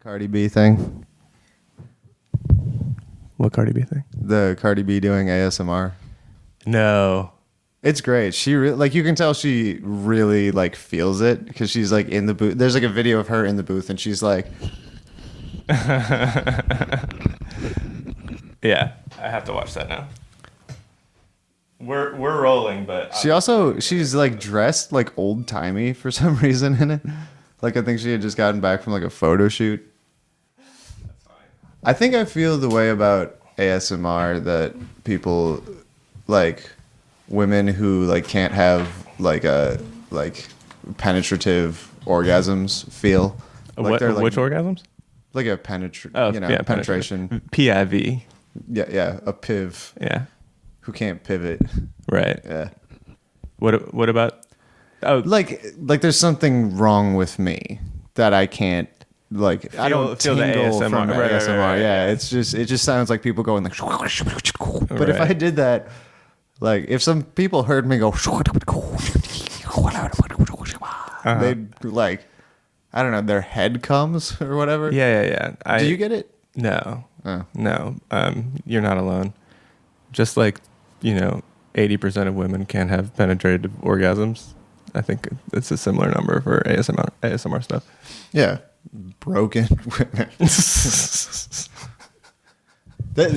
Cardi B thing. What Cardi B thing? The Cardi B doing ASMR. No. It's great. She like you can tell she really like feels it because she's like in the booth. There's like a video of her in the booth and she's like, yeah, I have to watch that now. We're rolling, but she's like dressed like old timey for some reason in it. Like I think she had just gotten back from like a photo shoot. That's fine. I think I feel the way about ASMR that people like women who like can't have like a like penetrative orgasms feel. Like What? they're, like, Which orgasms? like a penetration. PIV. Yeah, a piv Yeah. who can't pivot. Right. Yeah. What about? Oh, Like there's something wrong with me that I can't like I don't feel the tingle ASMR. from the Right, ASMR. right. Yeah, it just sounds like people going like but if Right. I did that like if some people heard me go they'd like I don't know, their head comes or whatever. Yeah. Do you get it? No. Oh. No. You're not alone. Just like 80% of women can't have penetrative orgasms. I think it's a similar number for ASMR stuff. Yeah. Broken women.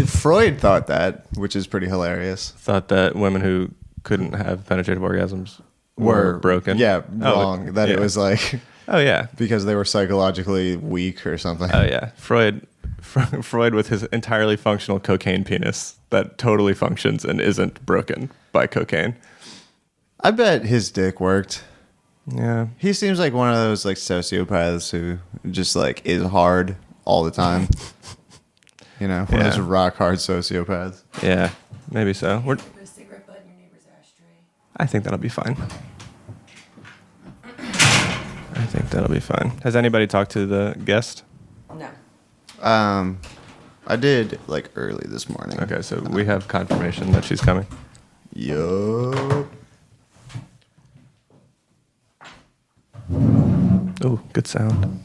Freud thought that, which is pretty hilarious. Thought that women who couldn't have penetrative orgasms were broken. Yeah, wrong. It was like Oh yeah. because they were psychologically weak or something. Oh yeah. Freud with his entirely functional cocaine penis that totally functions and isn't broken by cocaine. I bet his dick worked. Yeah. He seems like one of those like sociopaths who just like is hard all the time. One of those rock hard sociopaths. Yeah. Maybe so. Put a cigarette butt in your neighbor's ashtray. I think that'll be fine. Has anybody talked to the guest? No. I did like early this morning. Okay, so we have confirmation that she's coming. Yup. Oh, good sound.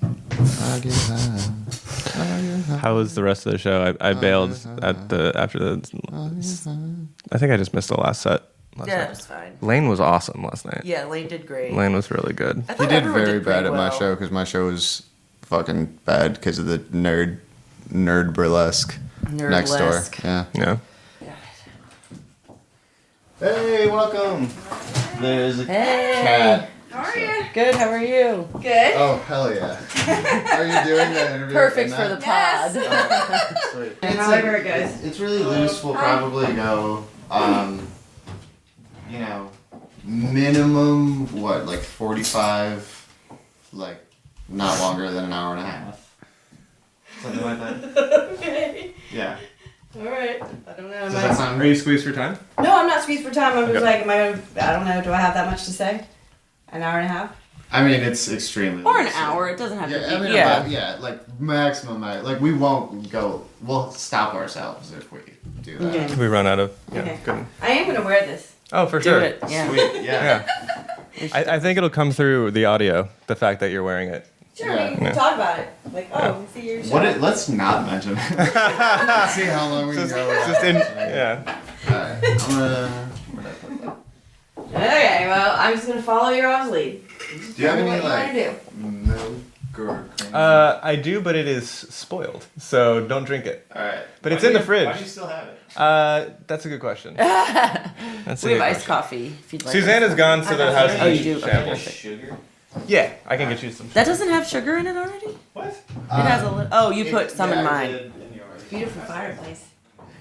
How was the rest of the show? I bailed after the. I think I just missed the last set. Yeah, it was fine. Lane was awesome last night. Yeah, Lane did great. Lane was really good. I He thought did everyone very bad pretty at my well. show because my show was fucking bad because of the nerd burlesque next door. Nerdlesque. Yeah. Yeah. Hey, welcome. There's a Hey. cat. How are you? Good, how are you? Good. Oh, hell yeah. Are you doing the interview? Perfect in for the that? pod. Oh, sweet. However it goes. It's really loose. We'll probably go, minimum, like 45, like not longer than an hour and a half. Something like that. Okay. Yeah. Alright. I don't know. Does that sound Are you squeezed for time? No, I'm not squeezed for time. I'm just Okay. like, I don't know. Do I have that much to say? An hour and a half? I mean, it's extremely Or an loose. hour. It doesn't have Yeah, to I be. mean, like maximum. Like we won't go. We'll stop ourselves if we do that. Okay. We run out of. Yeah. Okay. Good. I am going to wear this. Oh, for Do sure. it. Yeah. Sweet. Yeah. Yeah. I think it'll come through the audio. The fact that you're wearing it. Sure, Yeah. we can Yeah. talk about it. Like, oh, we see your show. Let's not mention it. See how long we can go. without Just in. mentioning it. Yeah. Alright, I'm gonna. Where'd I put that? Okay, well, I'm just going to follow your all's lead. Do you have any What you like wanna do? milk or cream? I do, but it is spoiled, so don't drink it. Alright. But it's in the fridge. Why do you still have it? That's a good question. That's a We good have iced question. coffee if you'd like. Susanna's gone to the house. Oh, you do? Okay, Shambles. perfect. Sugar. Yeah, I can get you some. That doesn't have sugar in it already? It What? has a little. Oh, you put some in mine. In yours. Beautiful fireplace.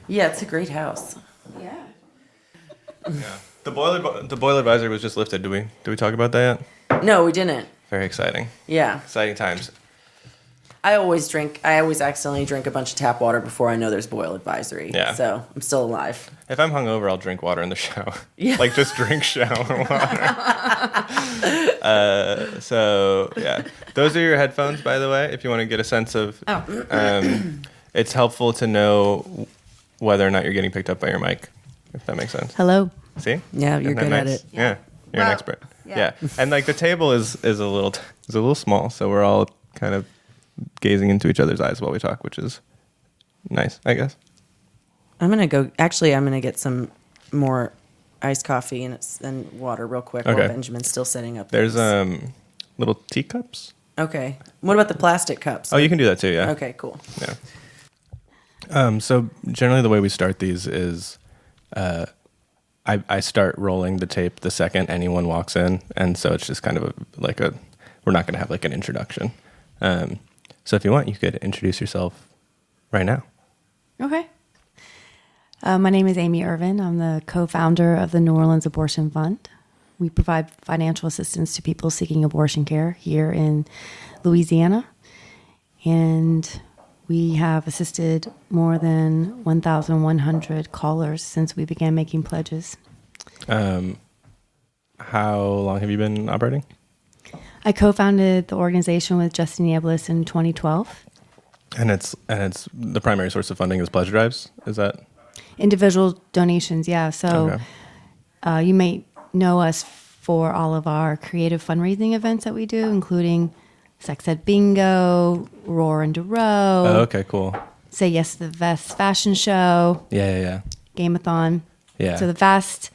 Yeah, it's a great house. Yeah. Yeah. The boiler advisor was just lifted. Did we talk about that yet? No, we didn't. Very exciting. Yeah. Exciting times. I always accidentally drink a bunch of tap water before I know there's boil advisory. Yeah. So I'm still alive. If I'm hungover, I'll drink water in the shower. Yeah. Like just drink shower water. So yeah, those are your headphones, by the way. If you want to get a sense of, it's helpful to know whether or not you're getting picked up by your mic. If that makes sense. Hello. See? Yeah, you're Isn't that good at nice? it. Yeah, you're an Well, expert. yeah. Yeah, and like the table is a little small, so we're all kind of gazing into each other's eyes while we talk, which is nice, I guess. I'm going to get some more iced coffee and water real quick while Benjamin's still setting up. There's little teacups. Okay. What about the plastic cups? Oh, you can do that too, yeah. Okay, cool. Yeah. So generally the way we start these is I start rolling the tape the second anyone walks in, and so it's just kind of we're not going to have like an introduction. So if you want, you could introduce yourself right now. Okay. My name is Amy Irvin. I'm the co-founder of the New Orleans Abortion Fund. We provide financial assistance to people seeking abortion care here in Louisiana. And we have assisted more than 1,100 callers since we began making pledges. How long have you been operating? I co-founded the organization with Justin Yablis in 2012. And it's the primary source of funding is pledge drives. Is that individual donations? Yeah. So you may know us for all of our creative fundraising events that we do, including Sex Ed Bingo, Roar and DeRoe. Oh, okay, cool. Say Yes to the Vest fashion show. Yeah. Gameathon. Yeah. So the vast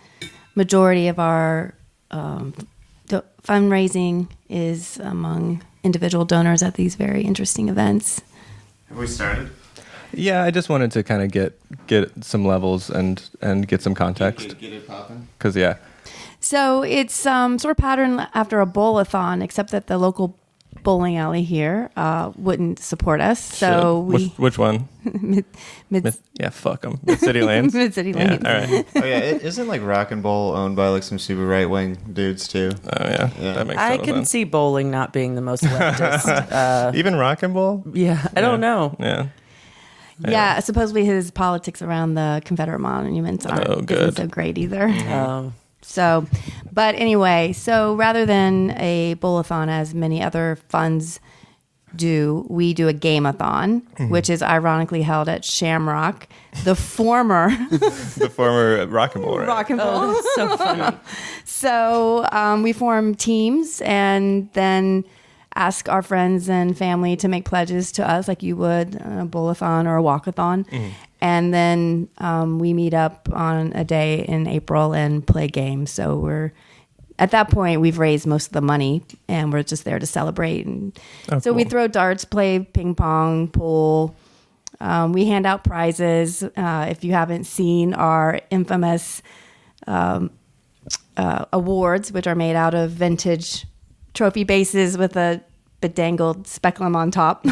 majority of our fundraising is among individual donors at these very interesting events. Have we started? Yeah, I just wanted to kind of get some levels and get some context. Get it popping. Because So it's sort of patterned after a bowl-a-thon, except that the local bowling alley here wouldn't support us. So which one? Fuck them. Mid-City Lanes. Mid-City Lanes. All right. Oh yeah, it isn't like Rock and Bowl owned by like some super right wing dudes too. Oh yeah. That makes I total can sense. see bowling not being the most leftist. Even Rock and Bowl. Yeah, I don't know. Yeah. Yeah, supposedly his politics around the Confederate monuments isn't so great either. So, but anyway, so rather than a bowl-a-thon as many other funds do, we do a gameathon, which is ironically held at Shamrock, the former Rock and Bowl, right? Rock and Bowl. Oh, that's so funny. So we form teams and then ask our friends and family to make pledges to us like you would a bowl-a-thon or a walk-a-thon. And then we meet up on a day in April and play games. So at that point, we've raised most of the money and we're just there to celebrate. And so we throw darts, play ping pong, pool. We hand out prizes. If you haven't seen our infamous awards, which are made out of vintage trophy bases with a bedangled speculum on top.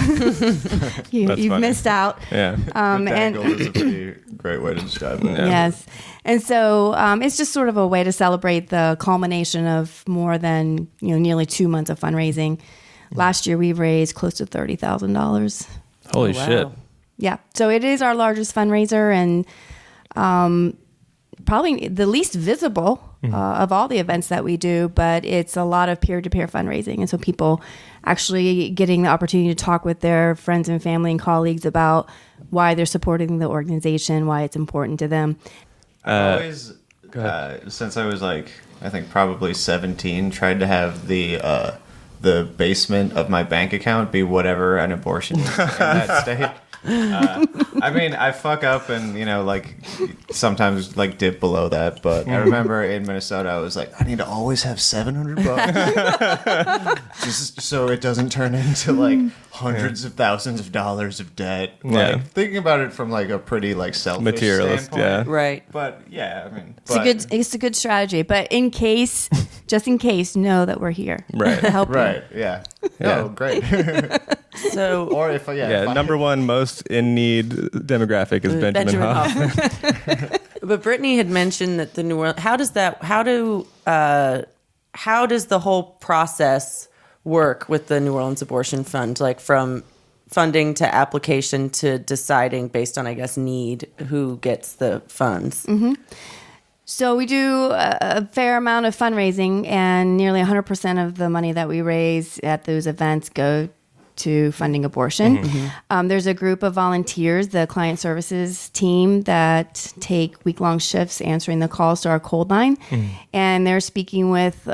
You've missed out. Yeah. Bedangled is a pretty great way to describe it. Yeah. Yes. And so it's just sort of a way to celebrate the culmination of more than nearly 2 months of fundraising. Last year we raised close to $30,000. Holy Wow. shit. Yeah. So it is our largest fundraiser and probably the least visible of all the events that we do, but it's a lot of peer-to-peer fundraising. And so people actually getting the opportunity to talk with their friends and family and colleagues about why they're supporting the organization, why it's important to them. I've always, since I was I think probably 17, tried to have the basement of my bank account be whatever an abortion is in that state. I mean, I fuck up and sometimes dip below that, but I remember in Minnesota I was like, I need to always have $700 just so it doesn't turn into hundreds of thousands of dollars of debt. Thinking about it from a pretty selfish materialist, standpoint. Right. But yeah, I mean, It's a good strategy, but just in case, know that we're here Right. to help you. right, yeah. Oh, great. So, Or if Number one most in need demographic is Benjamin Hoff. Hoffman. But Brittany had mentioned that the New Orleans. How does the whole process work with the New Orleans Abortion Fund? From funding to application to deciding based on, I guess, need, who gets the funds. Mm-hmm. So we do a fair amount of fundraising, and nearly 100% of the money that we raise at those events go to funding abortion. Mm-hmm. There's a group of volunteers, the client services team, that take week-long shifts answering the calls to our cold line. Mm-hmm. And they're speaking with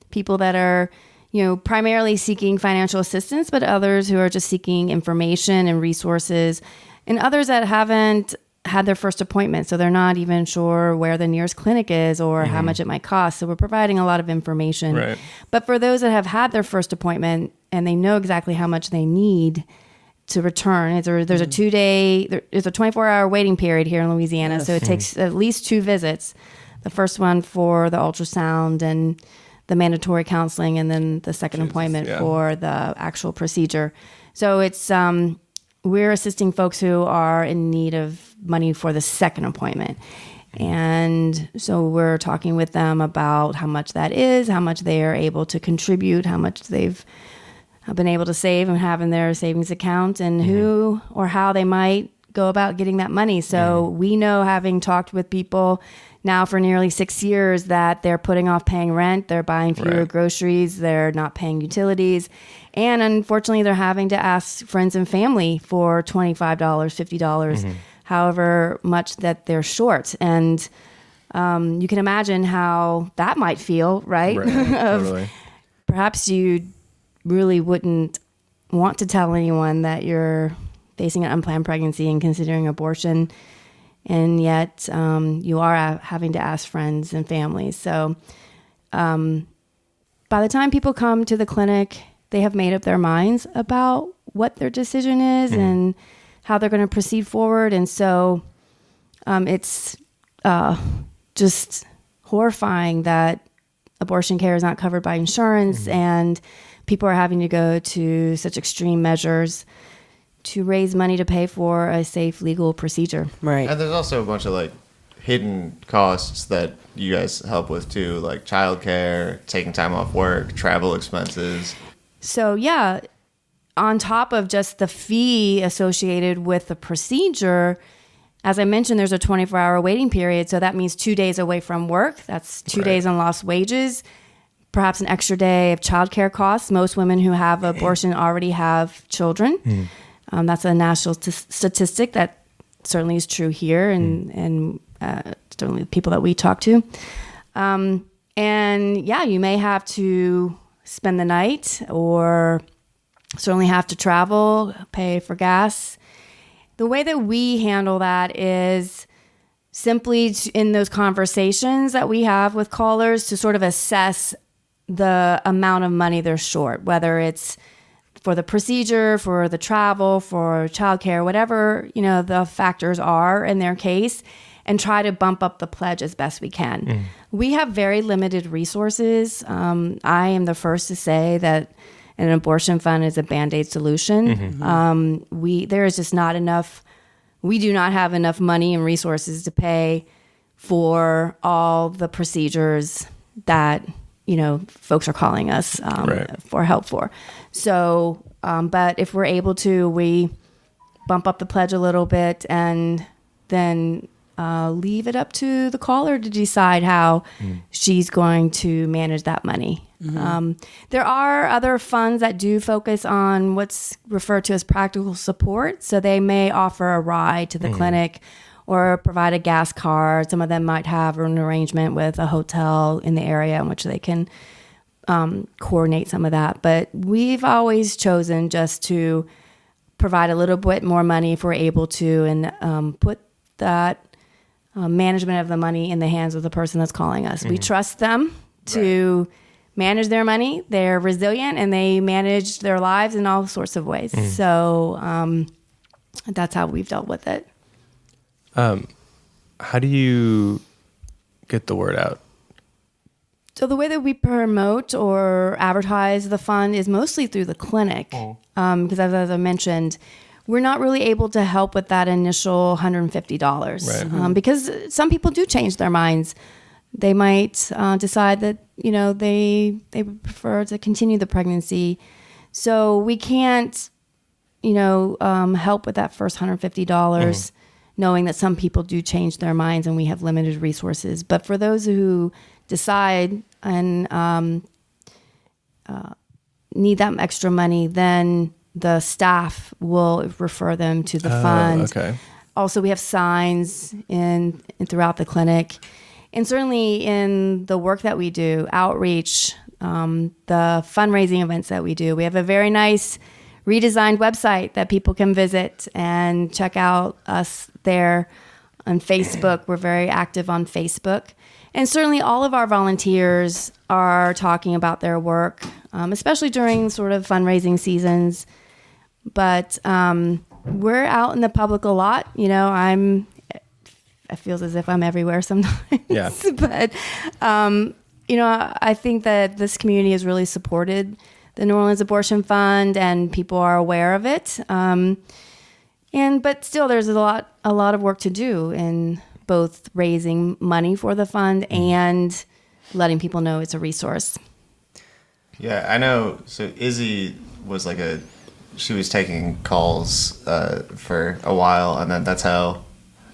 people that are, primarily seeking financial assistance, but others who are just seeking information and resources, and others that haven't had their first appointment. So they're not even sure where the nearest clinic is or how much it might cost. So we're providing a lot of information. Right. But for those that have had their first appointment and they know exactly how much they need to return, there's a 24-hour waiting period here in Louisiana. Yes. So it takes at least 2 visits. The first one for the ultrasound and the mandatory counseling, and then the second appointment for the actual procedure. So it's we're assisting folks who are in need of money for the second appointment. And so we're talking with them about how much that is, how much they are able to contribute, how much they've been able to save and have in their savings account, and who or how they might go about getting that money. So we know, having talked with people now for nearly 6 years, that they're putting off paying rent, they're buying fewer groceries, they're not paying utilities, and unfortunately they're having to ask friends and family for $25, $50, however much that they're short. And you can imagine how that might feel, right? Totally. Perhaps you really wouldn't want to tell anyone that you're facing an unplanned pregnancy and considering abortion, and yet you are having to ask friends and family. So by the time people come to the clinic, they have made up their minds about what their decision is and how they're going to proceed forward. And so it's just horrifying that abortion care is not covered by insurance, and people are having to go to such extreme measures to raise money to pay for a safe legal procedure. Right. And there's also a bunch of like hidden costs that you guys help with too, like childcare, taking time off work, travel expenses. So yeah, on top of just the fee associated with the procedure, as I mentioned, there's a 24-hour waiting period. So that means 2 days away from work. That's 2 days in lost wages, perhaps an extra day of childcare costs. Most women who have abortion already have children. That's a national statistic that certainly is true here, and certainly the people that we talk to. And yeah, you may have to spend the night, or certainly have to travel, pay for gas. The way that we handle that is simply in those conversations that we have with callers to sort of assess the amount of money they're short, whether it's for the procedure, for the travel, for childcare, whatever, the factors are in their case, and try to bump up the pledge as best we can. We have very limited resources. I am the first to say that an abortion fund is a Band-Aid solution. There is just not enough. We do not have enough money and resources to pay for all the procedures that folks are calling us for help for. So, but if we're able to, we bump up the pledge a little bit, and then leave it up to the caller to decide how she's going to manage that money. There are other funds that do focus on what's referred to as practical support. So they may offer a ride to the clinic or provide a gas card. Some of them might have an arrangement with a hotel in the area in which they can coordinate some of that. But we've always chosen just to provide a little bit more money if we're able to, and put that management of the money in the hands of the person that's calling us. We trust them to manage their money. They're resilient, and they manage their lives in all sorts of ways. So that's how we've dealt with it. How do you get the word out? So the way that we promote or advertise the fund is mostly through the clinic. Because as I mentioned, we're not really able to help with that initial $150. Because some people do change their minds. They might decide that, they would prefer to continue the pregnancy. So we can't, help with that first $150, knowing that some people do change their minds and we have limited resources. But for those who decide and need that extra money, then the staff will refer them to the fund. Okay. Also, we have signs throughout the clinic. And certainly in the work that we do, outreach, the fundraising events that we do. We have a very nice redesigned website that people can visit and check out us there on Facebook. We're very active on Facebook. And certainly all of our volunteers are talking about their work, especially during sort of fundraising seasons. But we're out in the public a lot. You know, it feels as if I'm everywhere sometimes. Yeah. But, you know, I think that this community has really supported the New Orleans Abortion Fund, and people are aware of it. But still, there's a lot of work to do in both raising money for the fund and letting people know it's a resource. Yeah, I know. So Izzy was she was taking calls for a while, and then that's how.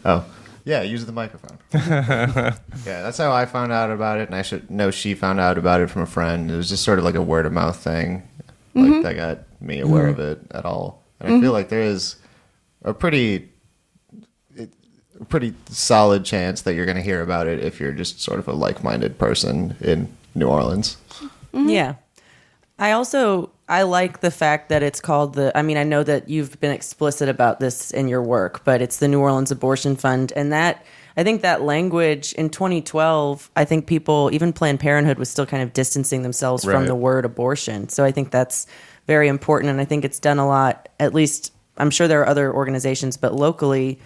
Oh, yeah, use the microphone. Yeah, that's how I found out about it, and I should know she found out about it from a friend. It was just sort of like a word of mouth thing, that got me aware of it at all. And I feel like there is a pretty solid chance that you're going to hear about it if you're just sort of a like-minded person in New Orleans. Yeah. I like the fact that it's called I know that you've been explicit about this in your work, but it's the New Orleans Abortion Fund. And I think that language in 2012, I think people, even Planned Parenthood, was still kind of distancing themselves from the word abortion. So I think that's very important. And I think it's done a lot, at least I'm sure there are other organizations, but locally,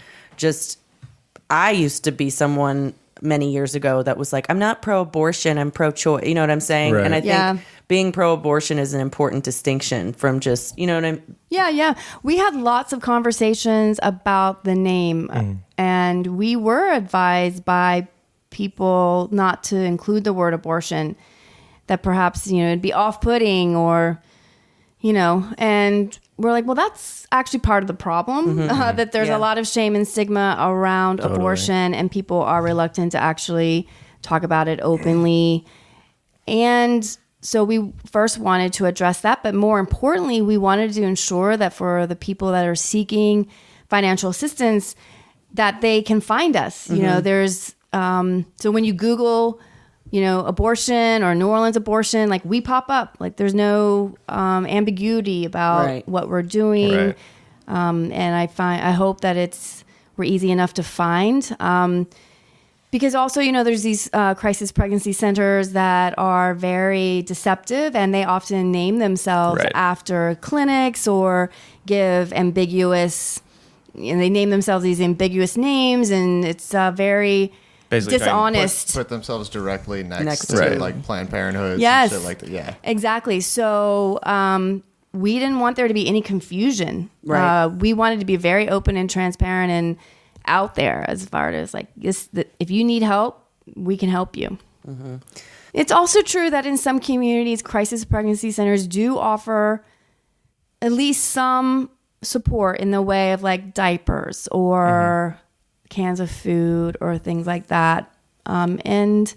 I used to be someone many years ago that was like, I'm not pro-abortion, I'm pro-choice. You know what I'm saying? Right. And I think being pro-abortion is an important distinction from just, you know what I mean? Yeah. We had lots of conversations about the name, and we were advised by people not to include the word abortion, that perhaps, you know, it'd be off-putting or, you know, and we're like, well, that's actually part of the problem, that there's a lot of shame and stigma around abortion, and people are reluctant to actually talk about it openly. And so we first wanted to address that, but more importantly, we wanted to ensure that for the people that are seeking financial assistance, that they can find us. You know, there's, so when you Google, you know, abortion or New Orleans abortion, like we pop up, like there's no ambiguity about what we're doing. Right. And I hope that we're easy enough to find. Because also, you know, there's these crisis pregnancy centers that are very deceptive, and they often name themselves after clinics or give ambiguous, you know, they name themselves these ambiguous names, and it's very basically dishonest. Put themselves directly next to Right. like Planned Parenthood Yes. and shit like that. Yeah. Exactly. So we didn't want there to be any confusion. Right. We wanted to be very open and transparent and out there as far as like this. If you need help, we can help you. It's also true that in some communities, crisis pregnancy centers do offer at least some support in the way of like diapers or cans of food or things like that. And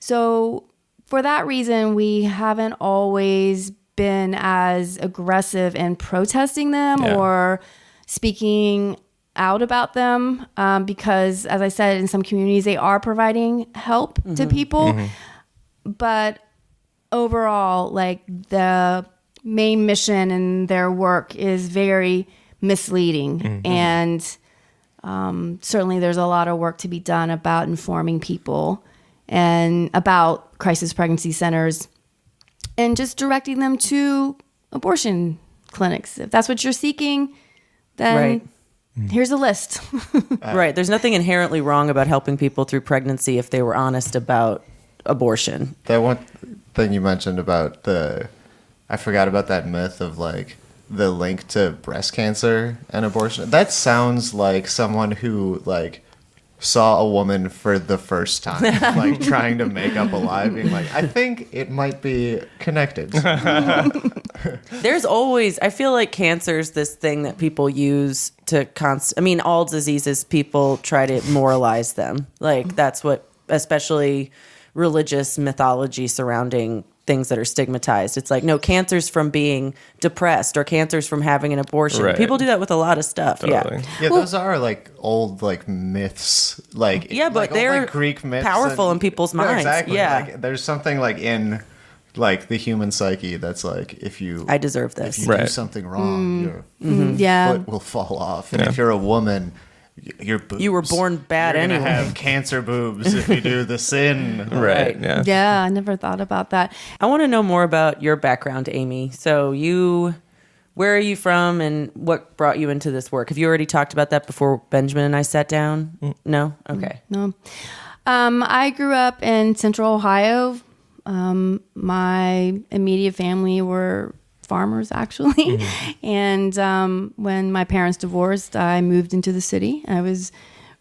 so for that reason, we haven't always been as aggressive in protesting them or speaking out about them, because as I said, in some communities, they are providing help to people. But overall, like the main mission and their work is very misleading. And certainly there's a lot of work to be done about informing people and about crisis pregnancy centers and just directing them to abortion clinics. If that's what you're seeking, then here's a list. Right. There's nothing inherently wrong about helping people through pregnancy if they were honest about abortion. That one thing you mentioned about I forgot about that myth of like the link to breast cancer and abortion. That sounds like someone who like saw a woman for the first time, like trying to make up a lie, being like, I think it might be connected. There's always, I feel like cancer's this thing that people use to all diseases, people try to moralize them. Like that's what, especially religious mythology surrounding things that are stigmatized. It's like, no, cancer's from being depressed or cancer's from having an abortion. Right. People do that with a lot of stuff. Totally. Yeah, those are like old like myths, like Yeah, but like, old, they're like, Greek myths powerful in people's minds. Exactly. Yeah. Like, there's something like in like the human psyche that's like, if you I deserve this. if you do Right. something wrong, your Yeah. foot will fall off, and if you're a woman, your boobs. You were born bad You're gonna anyway. have cancer boobs if you do the sin. Right. Yeah. Yeah, I never thought about that. I want to know more about your background, Amy. So where are you from and what brought you into this work? Have you already talked about that before Benjamin and I sat down? No? Okay. No. I grew up in Central Ohio. My immediate family were farmers, actually. And when my parents divorced, I moved into the city. I was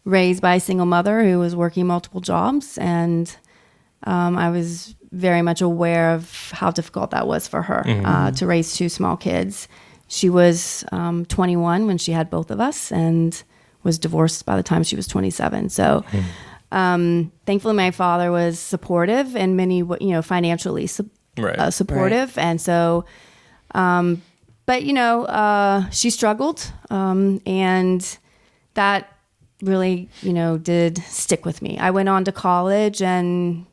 raised by a single mother who was working multiple jobs. And I was very much aware of how difficult that was for her to raise two small kids. She was 21 when she had both of us and was divorced by the time she was 27. So thankfully, my father was supportive and financially supportive. And so, but she struggled, and that really, did stick with me. I went on to college and,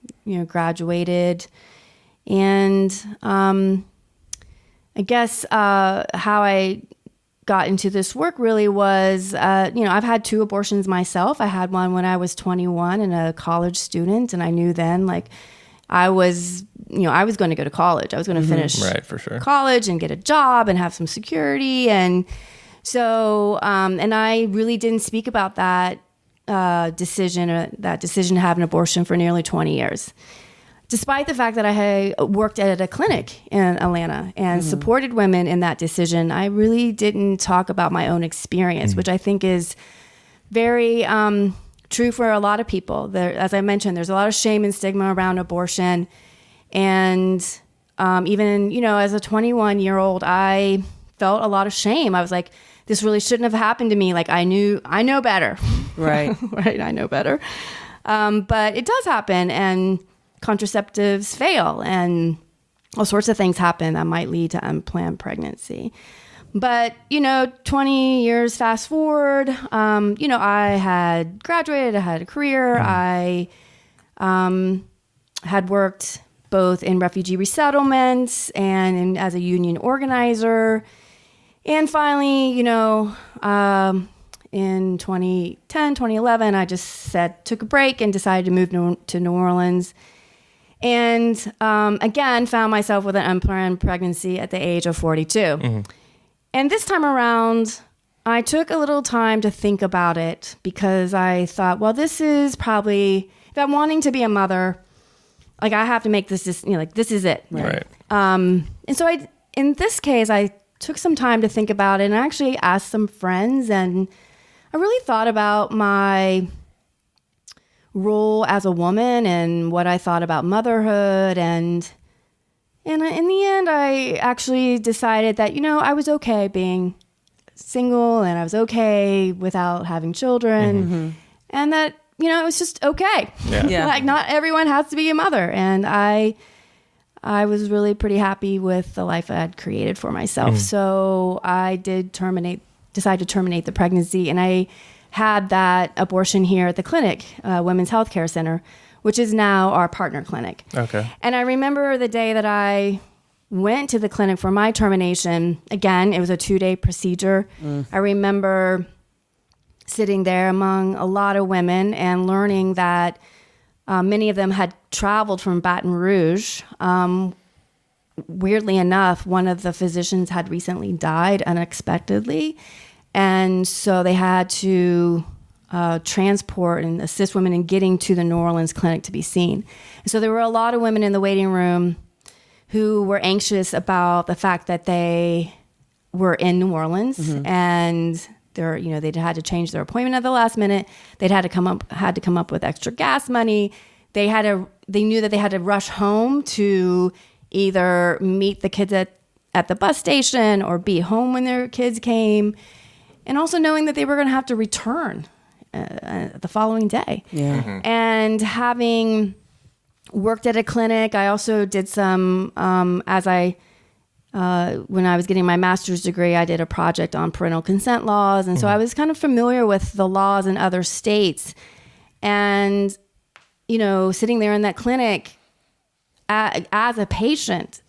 graduated, and I guess how I got into this work really was, I've had 2 abortions myself. I had one when I was 21 and a college student, and I knew then, like, I was going to go to college. I was going to finish Right, for sure. college and get a job and have some security. And so, and I really didn't speak about that decision to have an abortion for nearly 20 years. Despite the fact that I had worked at a clinic in Atlanta and supported women in that decision, I really didn't talk about my own experience, which I think is very true for a lot of people. As I mentioned, there's a lot of shame and stigma around abortion. And even, as a 21-year-old, I felt a lot of shame. I was like, this really shouldn't have happened to me. Like, I know better. Right. Right, I know better. But it does happen, and contraceptives fail, and all sorts of things happen that might lead to unplanned pregnancy. But, 20 years fast forward, I had graduated, I had a career, I had worked both in refugee resettlements and as a union organizer. And finally, in 2010, 2011, I just took a break and decided to move to New Orleans. And again, found myself with an unplanned pregnancy at the age of 42. And this time around, I took a little time to think about it, because I thought, well, this is probably, if I'm wanting to be a mother, like, I have to make this this is it. Right. And so in this case, I took some time to think about it, and I actually asked some friends, and I really thought about my role as a woman and what I thought about motherhood. And in the end, I actually decided that, I was okay being single, and I was okay without having children, and that, it was just okay. Yeah. Like, not everyone has to be a mother. And I was really pretty happy with the life I had created for myself. So I decided to terminate the pregnancy, and I had that abortion here at the clinic, Women's Health Care Center, which is now our partner clinic. Okay. And I remember the day that I went to the clinic for my termination. Again, it was a 2-day procedure. I remember sitting there among a lot of women and learning that many of them had traveled from Baton Rouge. Weirdly enough, one of the physicians had recently died unexpectedly. And so they had to transport and assist women in getting to the New Orleans clinic to be seen. And so there were a lot of women in the waiting room who were anxious about the fact that they were in New Orleans, and they'd had to change their appointment at the last minute. They'd had to come up with extra gas money. They knew that they had to rush home to either meet the kids at the bus station or be home when their kids came. And also knowing that they were going to have to return the following day. Yeah. And having worked at a clinic, I also did some, when I was getting my master's degree, I did a project on parental consent laws. And so I was kind of familiar with the laws in other states. And, sitting there in that clinic, as a patient,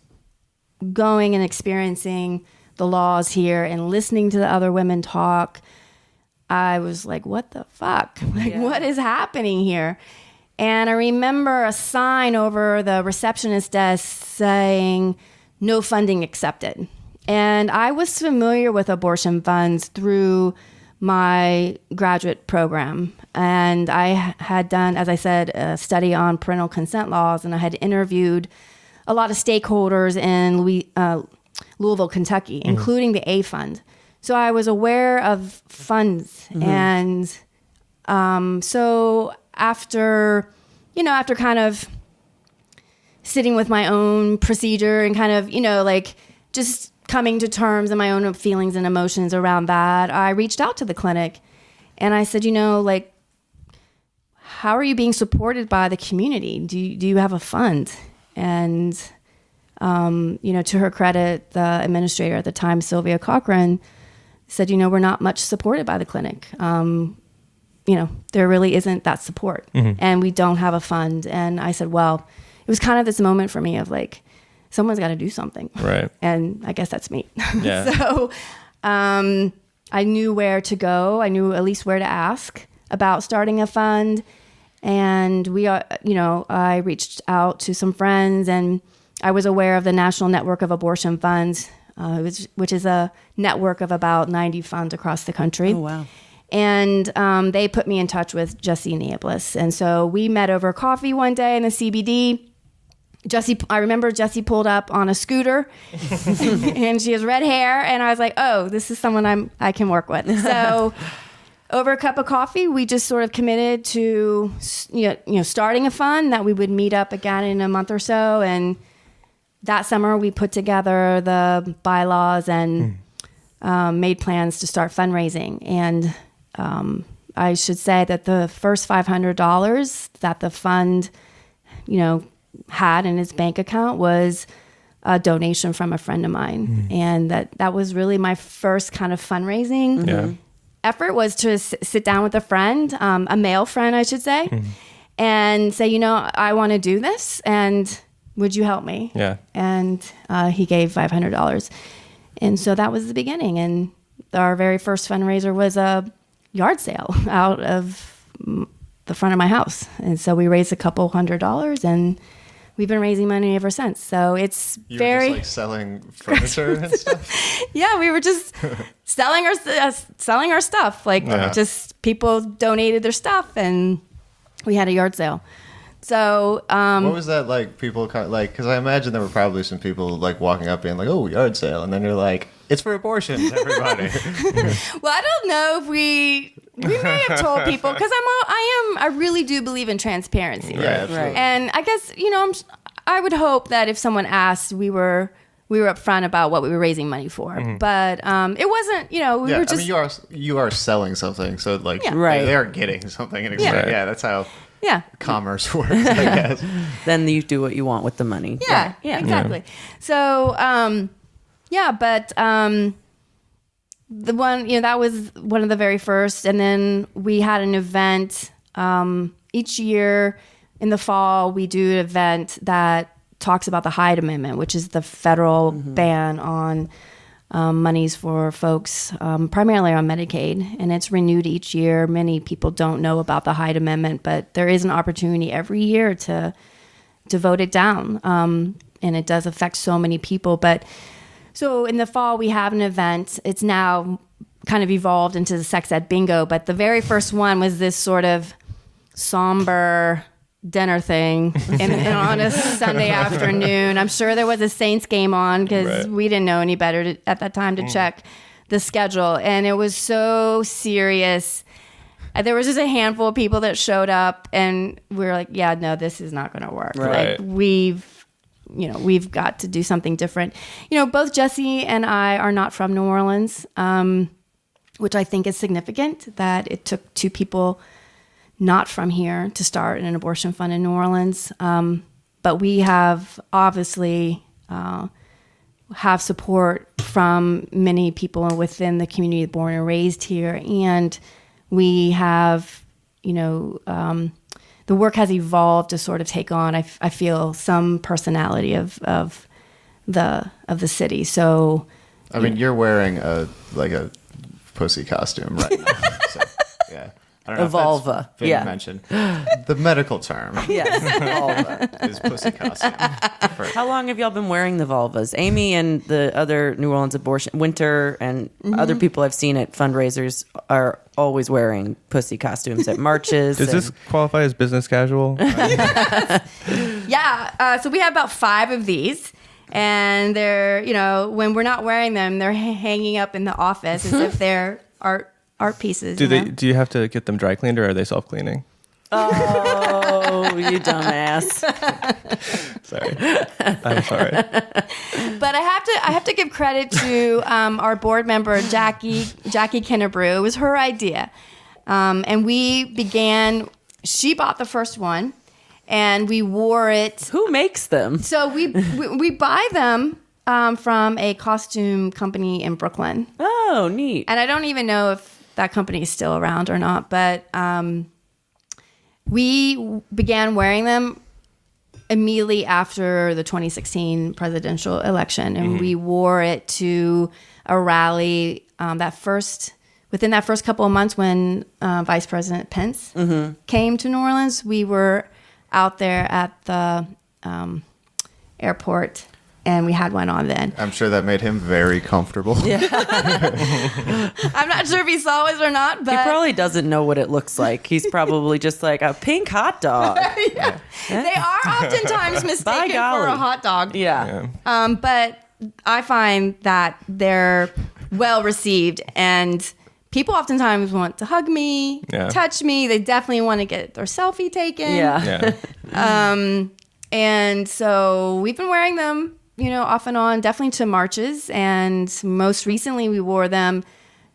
going and experiencing the laws here and listening to the other women talk, I was like, what the fuck? Like, what is happening here? And I remember a sign over the receptionist desk saying, no funding accepted. And I was familiar with abortion funds through my graduate program. And I had done, as I said, a study on parental consent laws, and I had interviewed a lot of stakeholders in Louisville, Kentucky, including the A Fund. So I was aware of funds. And so after kind of sitting with my own procedure and kind of, like just coming to terms and my own feelings and emotions around that, I reached out to the clinic and I said, like, how are you being supported by the community? Do you have a fund? And, to her credit, the administrator at the time, Sylvia Cochran, said, we're not much supported by the clinic. There really isn't that support and we don't have a fund. And I said, well, it was kind of this moment for me of like, someone's got to do something. Right. And I guess that's me. Yeah. So I knew where to go. I knew at least where to ask about starting a fund. And I reached out to some friends, and I was aware of the National Network of Abortion Funds, which is a network of about 90 funds across the country. Oh, wow. And they put me in touch with Jessie Neapolis. And so we met over coffee one day in the CBD. I remember Jessie pulled up on a scooter and she has red hair. And I was like, oh, this is someone I can work with. So over a cup of coffee, we just sort of committed to, starting a fund that we would meet up again in a month or so. And that summer we put together the bylaws and made plans to start fundraising. And I should say that the first $500 that the fund, had in his bank account was a donation from a friend of mine. And that was really my first kind of fundraising effort, was to sit down with a friend, a male friend, I should say, and say, I want to do this, and would you help me? Yeah. And he gave $500. And so that was the beginning. And our very first fundraiser was a yard sale out of the front of my house. And so we raised a couple $100, and we've been raising money ever since. So it's You very... were just like selling furniture and stuff? Yeah, we were just selling our stuff. Like just people donated their stuff, and we had a yard sale. So what was that like? People because I imagine there were probably some people like walking up being like, "Oh, yard sale," and then you're like, "It's for abortions, everybody." Well, I don't know if we may have told people, because I really do believe in transparency. Yeah, absolutely. And I guess I would hope that if someone asked, we were upfront about what we were raising money for. But it wasn't. We were just. I mean, you are selling something, so like Right. they are getting something. And Yeah. That's how. Yeah. Commerce works, I guess. Then you do what you want with the money. Yeah, exactly. So, but the one, that was one of the very first. And then we had an event each year in the fall. We do an event that talks about the Hyde Amendment, which is the federal ban on monies for folks, primarily on Medicaid, and it's renewed each year. Many people don't know about the Hyde Amendment, but there is an opportunity every year to vote it down, and it does affect so many people. But so in the fall, we have an event. It's now kind of evolved into the sex ed bingo, but the very first one was this sort of somber dinner thing on a Sunday afternoon. I'm sure there was a Saints game on, because we didn't know any better at that time to check the schedule. And it was so serious. There was just a handful of people that showed up, and we were like, yeah, no, this is not going to work. Right. Like we've got to do something different. Both Jessie and I are not from New Orleans, which I think is significant that it took two people not from here to start an abortion fund in New Orleans. But we have obviously have support from many people within the community born and raised here. And we have, the work has evolved to sort of take on, I feel, some personality of the city. So, I mean, you're wearing a pussy costume right now. So, yeah. I don't know vulva. if that's been Yeah. mentioned. The medical term Yes, vulva. is pussy costume. How long have y'all been wearing the vulvas? Amy and the other New Orleans abortion, Winter, and other people I've seen at fundraisers are always wearing pussy costumes at marches. Does this qualify as business casual? Yeah. So we have about 5 of these. And they're, when we're not wearing them, they're hanging up in the office as if they're art pieces. Do you have to get them dry cleaned, or are they self-cleaning? Oh, you dumbass. Sorry. I'm sorry. But I have to give credit to our board member, Jackie Kinnebrew. It was her idea. And she bought the first one. And we wore it. Who makes them? So we buy them from a costume company in Brooklyn. Oh, neat. And I don't even know if that company is still around or not. But we began wearing them immediately after the 2016 presidential election. And we wore it to a rally within that first couple of months when Vice President Pence came to New Orleans. We were out there at the airport, and we had one on then. I'm sure that made him very comfortable. Yeah. I'm not sure if he saw us or not, but He probably doesn't know what it looks like. He's probably just like a pink hot dog. yeah. They are oftentimes mistaken for a hot dog. Yeah. But I find that they're well received, and people oftentimes want to hug me, touch me. They definitely want to get their selfie taken. Yeah. And so we've been wearing them, off and on, definitely to marches. And most recently we wore them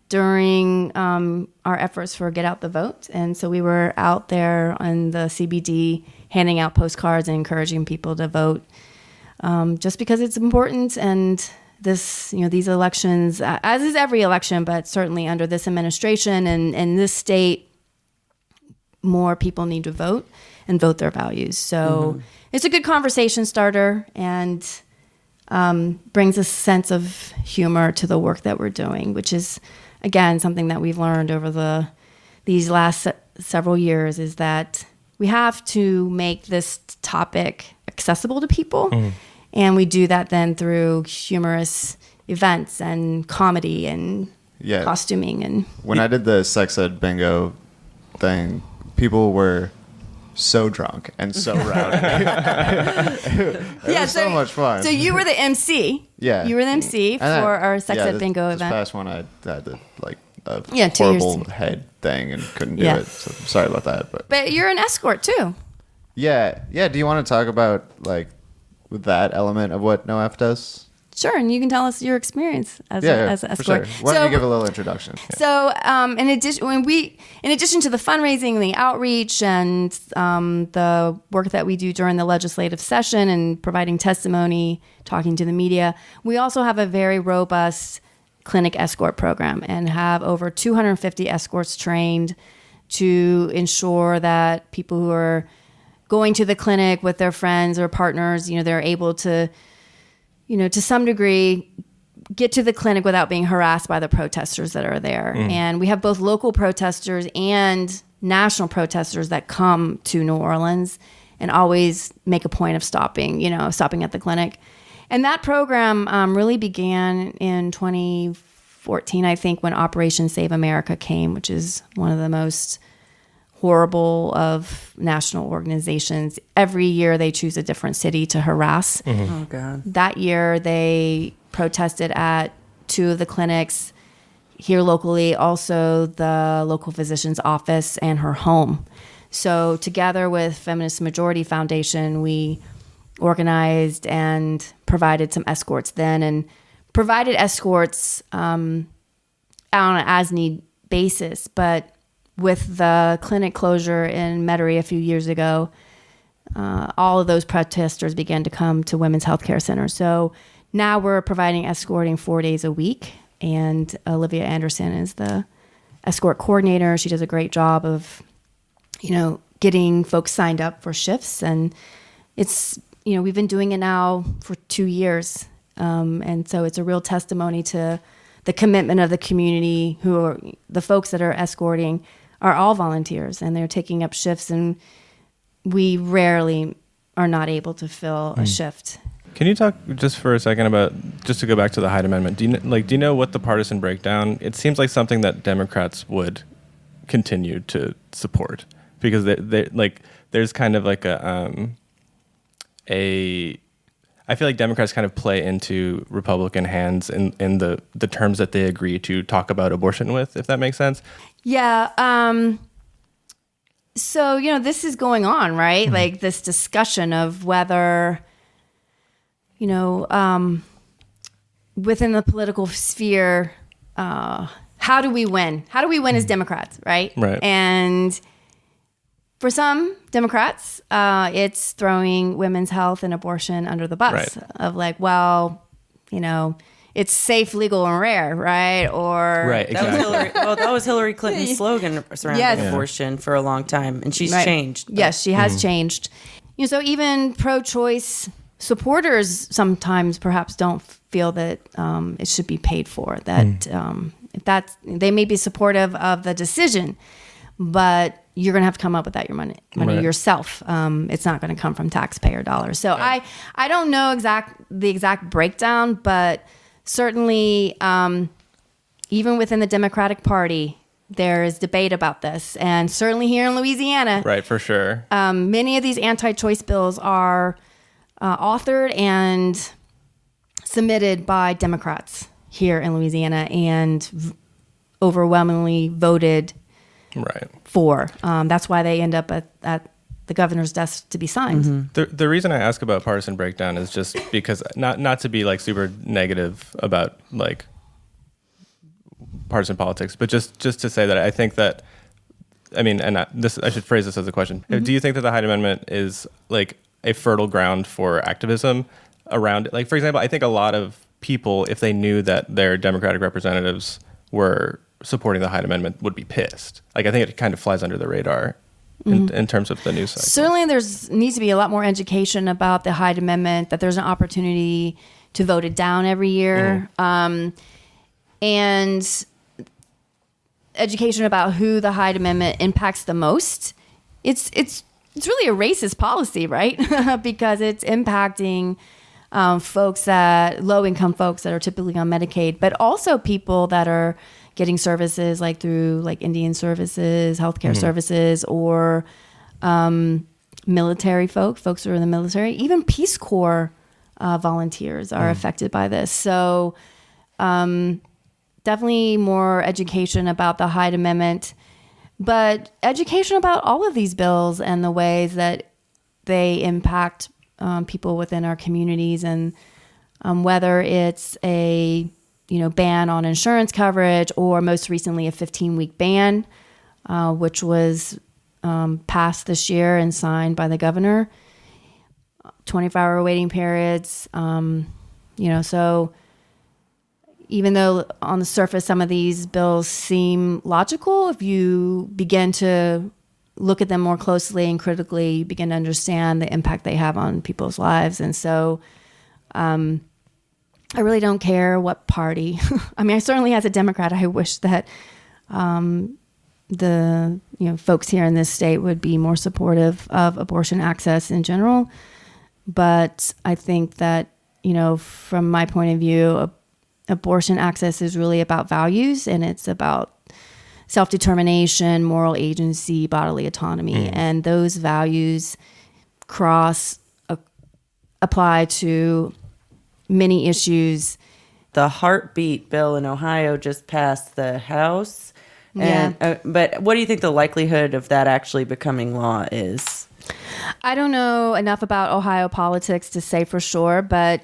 during our efforts for Get Out the Vote. And so we were out there on the CBD handing out postcards and encouraging people to vote just because it's important. And these elections, as is every election, but certainly under this administration and in this state, more people need to vote and vote their values. So it's a good conversation starter and brings a sense of humor to the work that we're doing, which is, again, something that we've learned over these last several years, is that we have to make this topic accessible to people. And we do that then through humorous events and comedy and costuming. And when I did the sex ed bingo thing, people were so drunk and so rowdy. It was so much fun. So you were the MC. Yeah. You were the MC for our sex ed bingo this event. Past one, I had a 2 years horrible ago. head thing and couldn't do it. So sorry about that. But you're an escort too. Yeah. Do you want to talk about that element of what NOAF does? Sure, and you can tell us your experience as an escort. For sure. Why don't you give a little introduction? So, in addition to the fundraising, the outreach, and the work that we do during the legislative session and providing testimony, talking to the media, we also have a very robust clinic escort program and have over 250 escorts trained to ensure that people who are going to the clinic with their friends or partners, they're able to, to some degree, get to the clinic without being harassed by the protesters that are there. And we have both local protesters and national protesters that come to New Orleans and always make a point of stopping at the clinic. And that program really began in 2014, I think, when Operation Save America came, which is one of the most horrible of national organizations. Every year they choose a different city to harass. Oh, God. That year they protested at 2 of the clinics here locally, also the local physician's office and her home. So together with Feminist Majority Foundation, we organized and provided some escorts then, and provided escorts on an as-need basis. But with the clinic closure in Metairie a few years ago, all of those protesters began to come to Women's Healthcare Center. So now we're providing escorting 4 days a week, and Olivia Anderson is the escort coordinator. She does a great job of, getting folks signed up for shifts. And it's, we've been doing it now for 2 years. And so it's a real testimony to the commitment of the community, who are the folks that are escorting are all volunteers, and they're taking up shifts, and we rarely are not able to fill a shift. Can you talk just for a second about, just to go back to the Hyde Amendment, do you know what the partisan breakdown, it seems like something that Democrats would continue to support, because they like, there's kind of like I feel like Democrats kind of play into Republican hands in the terms that they agree to talk about abortion with, if that makes sense. Yeah. So, this is going on, right? Mm-hmm. Like this discussion of whether, within the political sphere, how do we win? How do we win as Democrats, right? Right. And for some Democrats, it's throwing women's health and abortion under the bus, right, of like, well, it's safe, legal, and rare, right? Or right, exactly. That was Hillary Clinton's slogan surrounding abortion for a long time, and she's changed. Yes, she has changed. So even pro-choice supporters sometimes perhaps don't feel that it should be paid for. That if they may be supportive of the decision, but you're going to have to come up with that money right, yourself. It's not going to come from taxpayer dollars. So right. I don't know the exact breakdown, but certainly even within the Democratic Party, there is debate about this. And certainly here in Louisiana. Right, for sure. Many of these anti-choice bills are authored and submitted by Democrats here in Louisiana and overwhelmingly voted right for. That's why they end up at the governor's desk to be signed. Mm-hmm. The reason I ask about partisan breakdown is just because not to be like super negative about like partisan politics, but just to say that I think that, I mean, and I should phrase this as a question. Mm-hmm. Do you think that the Hyde Amendment is like a fertile ground for activism around it? Like, for example, I think a lot of people, if they knew that their Democratic representatives were supporting the Hyde Amendment, would be pissed. Like, I think it kind of flies under the radar in terms of the news cycle. Certainly needs to be a lot more education about the Hyde Amendment, that there's an opportunity to vote it down every year. And education about who the Hyde Amendment impacts the most. It's really a racist policy, right? Because it's impacting low-income folks that are typically on Medicaid, but also people that are getting services like through like Indian services, healthcare services, or military folks who are in the military. Even Peace Corps volunteers are affected by this. So definitely more education about the Hyde Amendment, but education about all of these bills and the ways that they impact people within our communities, and whether it's a ban on insurance coverage, or most recently a 15-week ban, which was passed this year and signed by the governor. 24-hour waiting periods. So even though on the surface some of these bills seem logical, if you begin to look at them more closely and critically, you begin to understand the impact they have on people's lives. And so I really don't care what party. I mean, I certainly, as a Democrat, I wish that the folks here in this state would be more supportive of abortion access in general. But I think that, from my point of view, abortion access is really about values, and it's about self-determination, moral agency, bodily autonomy. And those values apply to many issues. The heartbeat bill in Ohio just passed the House. But what do you think the likelihood of that actually becoming law is? I don't know enough about Ohio politics to say for sure, but,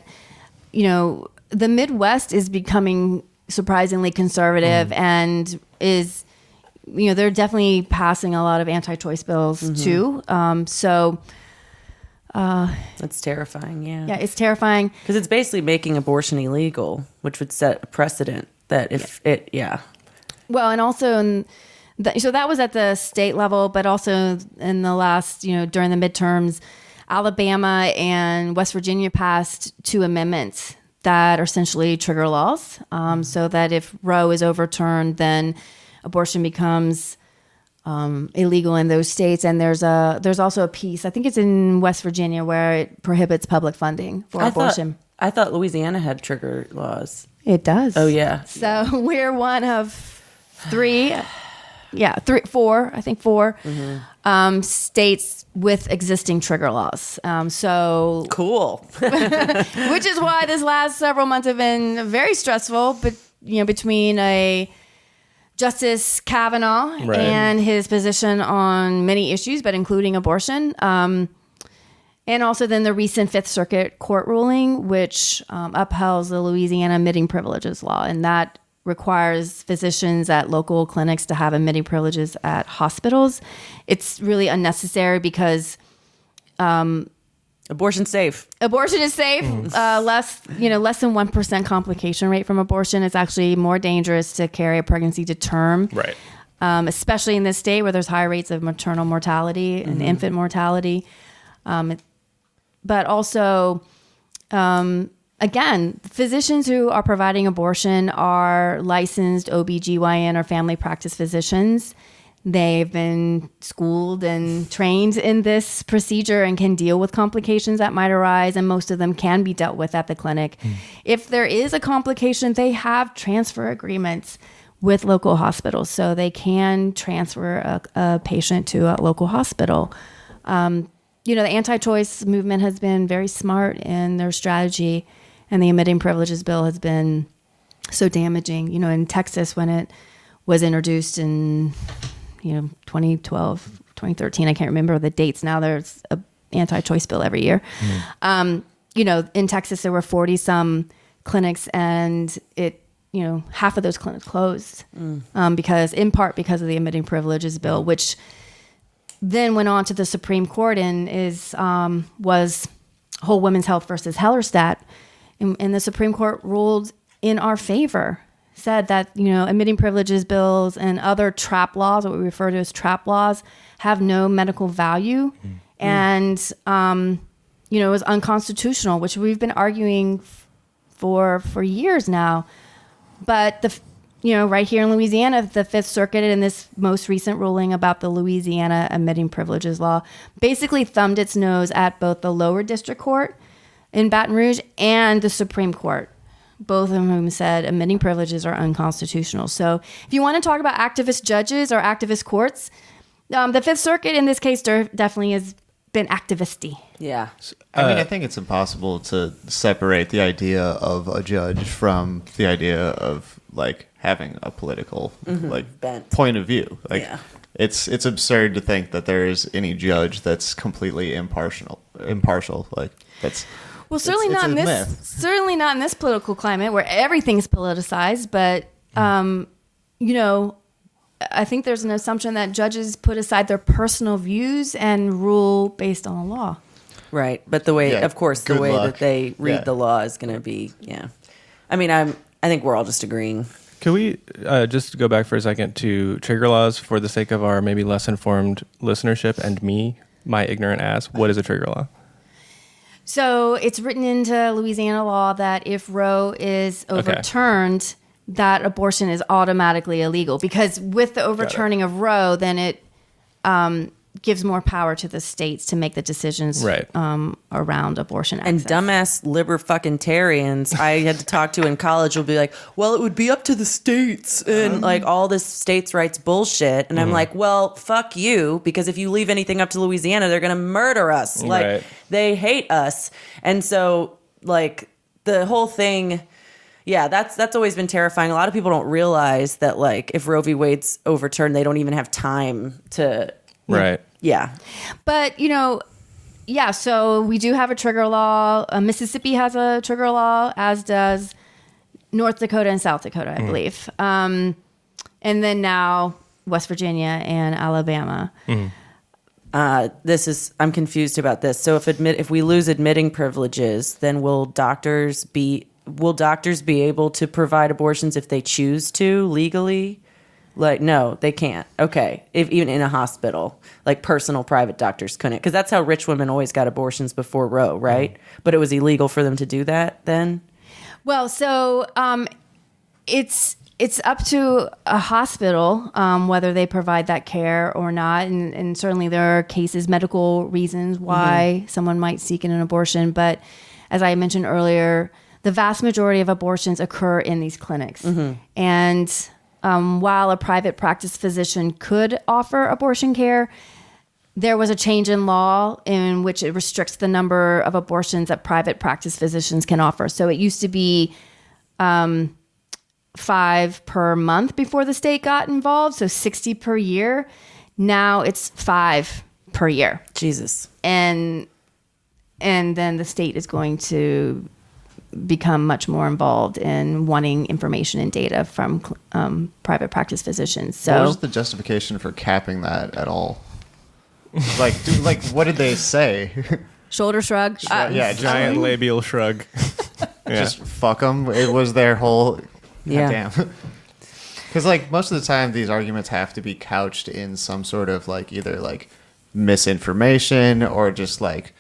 the Midwest is becoming surprisingly conservative and is, they're definitely passing a lot of anti-choice bills too. That's terrifying. Yeah, it's terrifying because it's basically making abortion illegal, which would set a precedent that if well, and also So that was at the state level, but also in the last, during the midterms, Alabama and West Virginia passed 2 amendments that are essentially trigger laws, so that if Roe is overturned, then abortion becomes illegal in those states. And there's also a piece, I think it's in West Virginia, where it prohibits public funding for abortion. I thought Louisiana had trigger laws. It does. Oh, yeah. So we're one of 3, four states with existing trigger laws. So cool. Which is why this last several months have been very stressful, but between a Justice Kavanaugh and his position on many issues, but including abortion. And also then the recent Fifth Circuit court ruling, which upheld the Louisiana admitting privileges law. And that requires physicians at local clinics to have admitting privileges at hospitals. It's really unnecessary because abortion's safe. Abortion is safe. Less than 1% complication rate from abortion. It's actually more dangerous to carry a pregnancy to term. Right. Especially in this state where there's high rates of maternal mortality and infant mortality. But also, again, physicians who are providing abortion are licensed OBGYN or family practice physicians. They've been schooled and trained in this procedure and can deal with complications that might arise, and most of them can be dealt with at the clinic. If there is a complication, they have transfer agreements with local hospitals, so they can transfer a patient to a local hospital. The anti-choice movement has been very smart in their strategy, and the admitting privileges bill has been so damaging. In Texas, when it was introduced in 2012, 2013, I can't remember the dates now. There's an anti-choice bill every year. In Texas, there were 40 some clinics, and half of those clinics closed because of the admitting privileges bill, which then went on to the Supreme Court and was Whole Women's Health versus Hellerstedt. And the Supreme Court ruled in our favor, said that, admitting privileges bills and other trap laws, what we refer to as trap laws, have no medical value. And, it was unconstitutional, which we've been arguing for years now. But right here in Louisiana, the Fifth Circuit in this most recent ruling about the Louisiana admitting privileges law basically thumbed its nose at both the lower district court in Baton Rouge and the Supreme Court, both of whom said admitting privileges are unconstitutional. So if you want to talk about activist judges or activist courts, the Fifth Circuit in this case definitely has been activisty. Yeah. I think it's impossible to separate the idea of a judge from the idea of having a political bent point of view. It's absurd to think that there is any judge that's completely impartial. Certainly not in this political climate where everything's politicized. But I think there's an assumption that judges put aside their personal views and rule based on the law. Right, but the way that they read the law is going to be, I think we're all just agreeing. Can we just go back for a second to trigger laws for the sake of our maybe less informed listenership and my ignorant ass? What is a trigger law? So it's written into Louisiana law that if Roe is overturned, that abortion is automatically illegal. Because with the overturning of Roe, then it gives more power to the states to make the decisions around abortion access. And dumbass liber-fucking-tarians I had to talk to in college will be like, well, it would be up to the states and all this states' rights bullshit. And I'm like, well, fuck you, because if you leave anything up to Louisiana, they're going to murder us. They hate us. And so, the whole thing... Yeah, that's always been terrifying. A lot of people don't realize that, if Roe v. Wade's overturned, they don't even have time to... Right. Yeah. But, so we do have a trigger law. Mississippi has a trigger law, as does North Dakota and South Dakota, I believe. And then now West Virginia and Alabama. I'm confused about this. So if we lose admitting privileges, then will doctors be able to provide abortions if they choose to legally? Like, no, they can't. Okay. If even in a hospital, like personal private doctors couldn't. Because that's how rich women always got abortions before Roe, right? But it was illegal for them to do that then? Well, so it's up to a hospital whether they provide that care or not. And certainly there are cases, medical reasons why someone might seek an abortion. But as I mentioned earlier, the vast majority of abortions occur in these clinics. And while a private practice physician could offer abortion care, there was a change in law in which it restricts the number of abortions that private practice physicians can offer. So it used to be 5 per month before the state got involved, so 60 per year. Now it's 5 per year. Jesus. And then the state is going to become much more involved in wanting information and data from private practice physicians. So what was the justification for capping that at all? Like, what did they say? shoulder shrug. Giant labial shrug. Just fuck them. It was their whole. Yeah. Damn. Because like most of the time, these arguments have to be couched in some sort of like either like misinformation or just like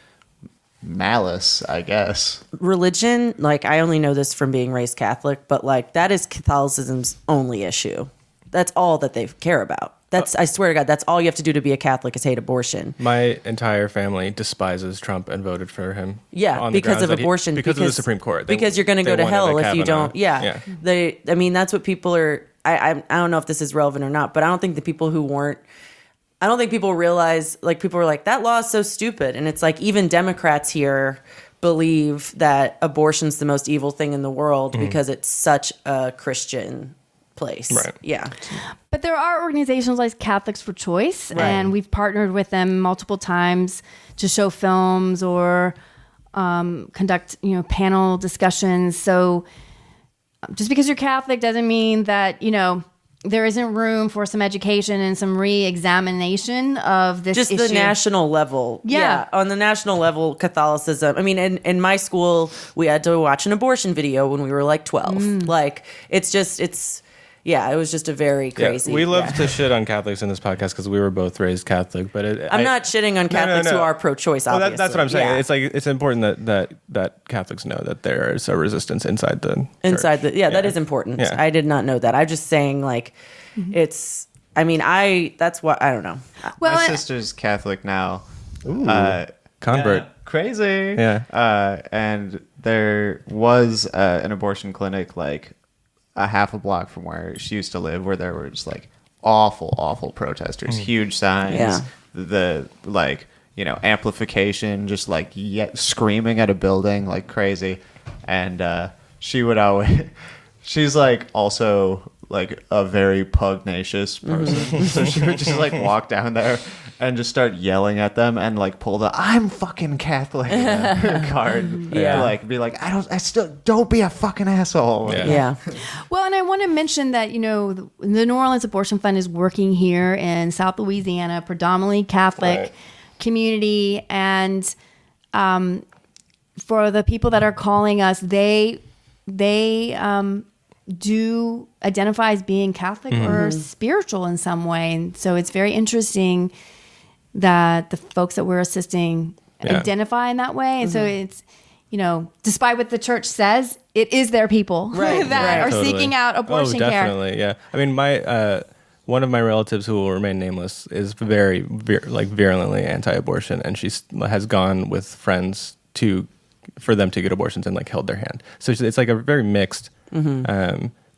malice, I guess. Religion, like I only know this from being raised Catholic, but like that is Catholicism's only issue. That's all that they care about. That's I swear to God, that's all you have to do to be a Catholic is hate abortion. My entire family despises Trump and voted for him. Yeah, on the because of grounds that abortion. Because of the Supreme Court. Because you're going to go to wanted hell a if you Kavanaugh. don't. Yeah. I mean, that's what people are. I don't know if this is relevant or not, but I don't think the people who weren't. I don't think people realize, like, people are like, that law is so stupid. And it's like, even Democrats here believe that abortion's the most evil thing in the world because it's such a Christian place. Right. Yeah. But there are organizations like Catholics for Choice, Right. and we've partnered with them multiple times to show films or conduct, panel discussions. So just because you're Catholic doesn't mean that, there isn't room for some education and some re-examination of this Just issue. the national level. Yeah. On the national level, Catholicism. I mean, in my school, we had to watch an abortion video when we were like 12. Like, it was just a very crazy. We love to shit on Catholics in this podcast because we were both raised Catholic. But I'm not shitting on Catholics who are pro-choice, well, obviously. that's what I'm saying. Yeah. It's like it's important that Catholics know that there is a resistance inside the Inside church. that is important. Yeah. I did not know that. I'm just saying, like, it's. I mean, that's what I don't know. Well, My sister's Catholic now. Convert. Crazy. Yeah. And there was an abortion clinic like a half a block from where she used to live, where there were just like awful protesters, huge signs, Yeah. the like amplification, just like screaming at a building like crazy, and she would always. She's like also like a very pugnacious person, so she would just like walk down there and just start yelling at them and like pull the "I'm fucking Catholic" card. Yeah. Like be like, I still don't be a fucking asshole. Yeah. Yeah. Well, and I want to mention that, the New Orleans Abortion Fund is working here in South Louisiana, predominantly Catholic Right. community. And for the people that are calling us, they do identify as being Catholic or spiritual in some way. And so it's very interesting that the folks that we're assisting identify in that way. And so it's, despite what the church says, it is their people Right, that right. are Totally. seeking out abortion Oh, care. definitely, yeah. I mean, my one of my relatives who will remain nameless is very virulently anti-abortion, and she has gone with friends for them to get abortions and like held their hand. So it's like a very mixed.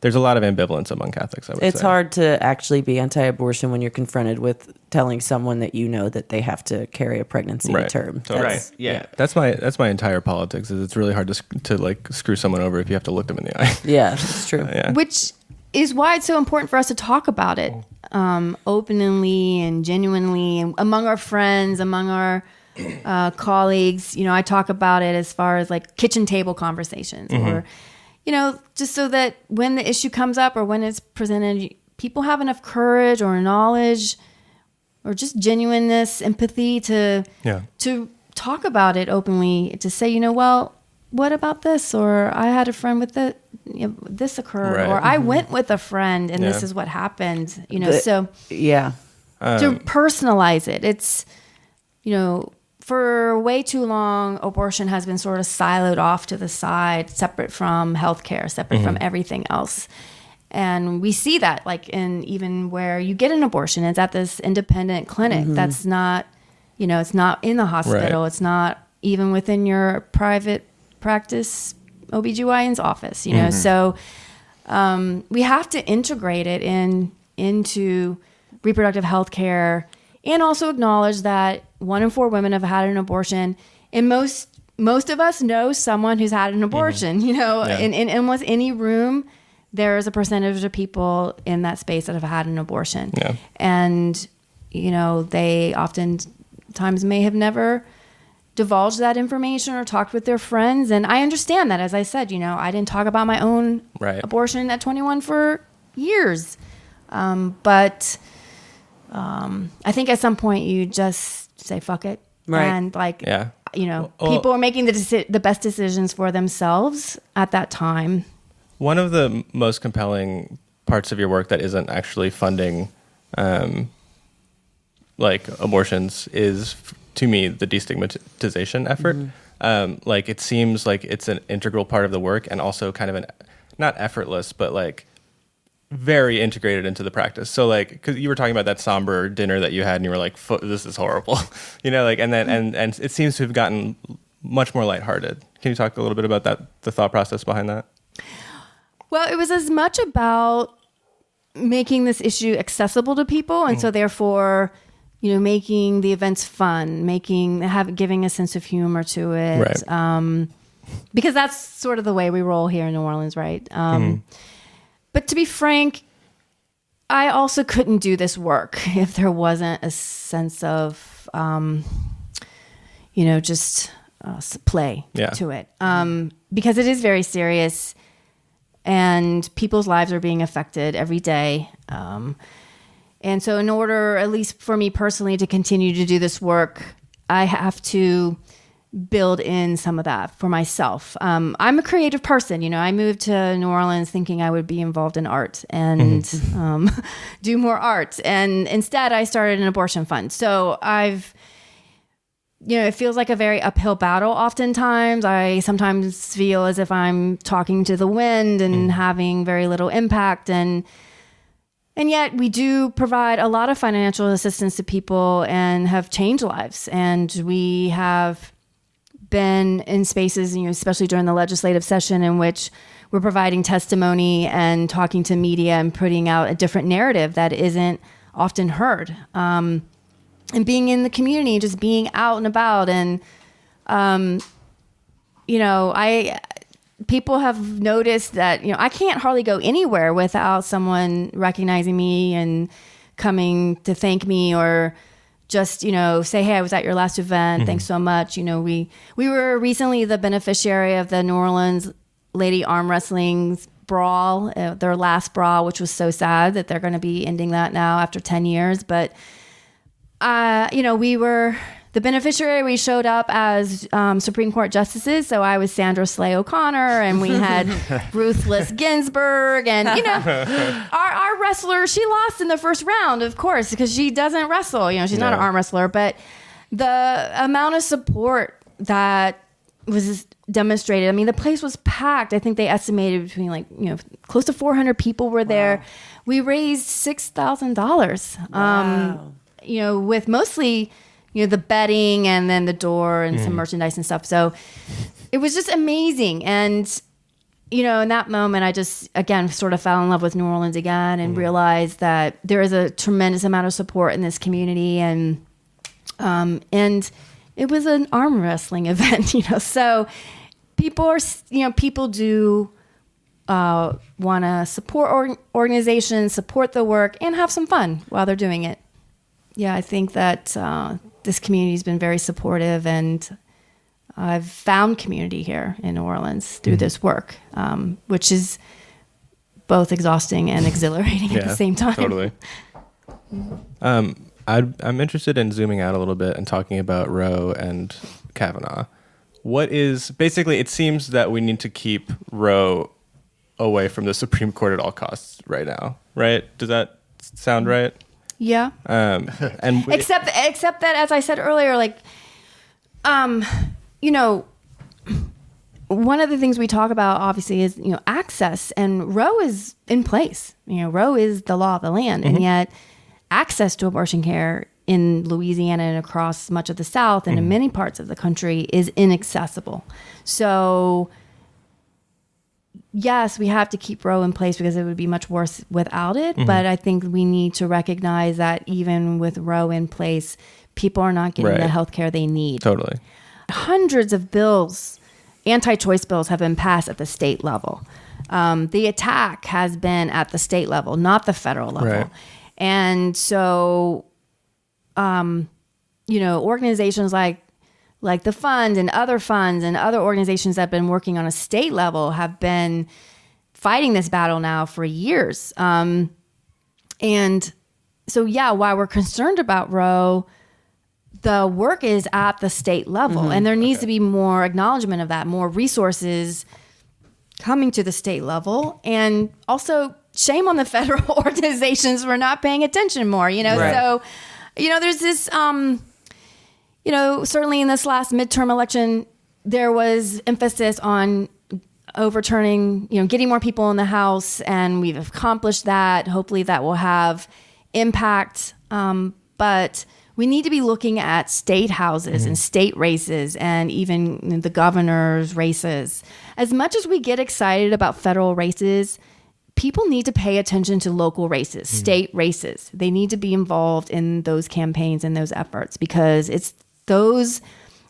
There's a lot of ambivalence among Catholics, I would say. It's hard to actually be anti-abortion when you're confronted with telling someone that that they have to carry a pregnancy to term. Totally. That's- Yeah. That's my entire politics. Is it's really hard to like screw someone over if you have to look them in the eye. Yeah, it's true. Yeah. Which is why it's so important for us to talk about it openly and genuinely and among our friends, among our colleagues. I talk about it as far as like kitchen table conversations or, just so that when the issue comes up or when it's presented, people have enough courage or knowledge or just genuineness, empathy to talk about it openly, to say, what about this? Or I had a friend with this occurred, Right. or I went with a friend and this Yeah. is what happened, so Yeah. to personalize it. It's, for way too long, abortion has been sort of siloed off to the side, separate from healthcare, separate from everything else. And we see that like in even where you get an abortion, it's at this independent clinic. That's not, it's not in the hospital. Right. It's not even within your private practice OBGYN's office, So we have to integrate it into reproductive health care, and also acknowledge that 1 in 4 women have had an abortion. And most of us know someone who's had an abortion, in almost any room, there is a percentage of people in that space that have had an abortion. Yeah. And, they oftentimes may have never divulged that information or talked with their friends. And I understand that. As I said, I didn't talk about my own Right. abortion at 21 for years. But I think at some point you just say, fuck it. Right. And Yeah. people are making the best decisions for themselves at that time. One of the most compelling parts of your work that isn't actually funding like abortions is, to me, the destigmatization effort. It seems like it's an integral part of the work, and also kind of not effortless, but like very integrated into the practice. So like, because you were talking about that somber dinner that you had, and you were like, this is horrible, and then and it seems to have gotten much more lighthearted. Can you talk a little bit about that, the thought process behind that? Well, it was as much about making this issue accessible to people, and so therefore, making the events fun, giving a sense of humor to it, Right. Because that's sort of the way we roll here in New Orleans, right? But to be frank, I also couldn't do this work if there wasn't a sense of, just play to it, because it is very serious. And people's lives are being affected every day. And so in order, at least for me personally, to continue to do this work, I have to build in some of that for myself. I'm a creative person. I moved to New Orleans thinking I would be involved in art and do more art. And instead, I started an abortion fund. So it feels like a very uphill battle oftentimes. I sometimes feel as if I'm talking to the wind and having very little impact. And yet we do provide a lot of financial assistance to people and have changed lives. And we have been in spaces, especially during the legislative session, in which we're providing testimony and talking to media and putting out a different narrative that isn't often heard. And being in the community, just being out and about. And, people have noticed that, I can't hardly go anywhere without someone recognizing me and coming to thank me, or just, say, hey, I was at your last event. Thanks so much. We were recently the beneficiary of the New Orleans Lady Arm Wrestling brawl, their last brawl, which was so sad that they're going to be ending that now after 10 years. But we were the beneficiary. We showed up as Supreme Court justices. So I was Sandra Slay O'Connor, and we had Ruthless Ginsburg, and our wrestler. She lost in the first round, of course, because she doesn't wrestle. She's not an arm wrestler. But the amount of support that was demonstrated. I mean, the place was packed. I think they estimated between close to 400 people were there. Wow. We raised $6,000. Wow. With mostly, the bedding and then the door and some merchandise and stuff. So it was just amazing. And, in that moment, I just, again, sort of fell in love with New Orleans again and realized that there is a tremendous amount of support in this community. And it was an arm wrestling event, so people do want to support organizations, support the work, and have some fun while they're doing it. Yeah, I think that this community has been very supportive, and I've found community here in New Orleans through this work, which is both exhausting and exhilarating at the same time. Totally. I'm interested in zooming out a little bit and talking about Roe and Kavanaugh. what is basically? It seems that we need to keep Roe away from the Supreme Court at all costs right now. Right? Does that sound right? Yeah. And Except that, as I said earlier, like, you know, one of the things we talk about obviously is, you know, access, and Roe is in place. You know, Roe is the law of the land, and yet access to abortion care in Louisiana and across much of the South and in many parts of the country is inaccessible. So yes, we have to keep Roe in place because it would be much worse without it. But I think we need to recognize that even with Roe in place, people are not getting the health care they need. Totally. Hundreds of bills, anti-choice bills, have been passed at the state level. The attack has been at the state level, not the federal level. Right. And so, you know, organizations like the fund and other organizations that have been working on a state level have been fighting this battle now for years. And so, yeah, while we're concerned about Roe, the work is at the state level, and there needs to be more acknowledgement of that, more resources coming to the state level, and also shame on the federal organizations for not paying attention more, you know? Right. So, you know, there's this, you know, certainly in this last midterm election, there was emphasis on overturning, you know, getting more people in the House, and we've accomplished that. Hopefully that will have impact. But we need to be looking at state houses and state races and even the governor's races. As much as we get excited about federal races, people need to pay attention to local races, state races. They need to be involved in those campaigns and those efforts, because it's those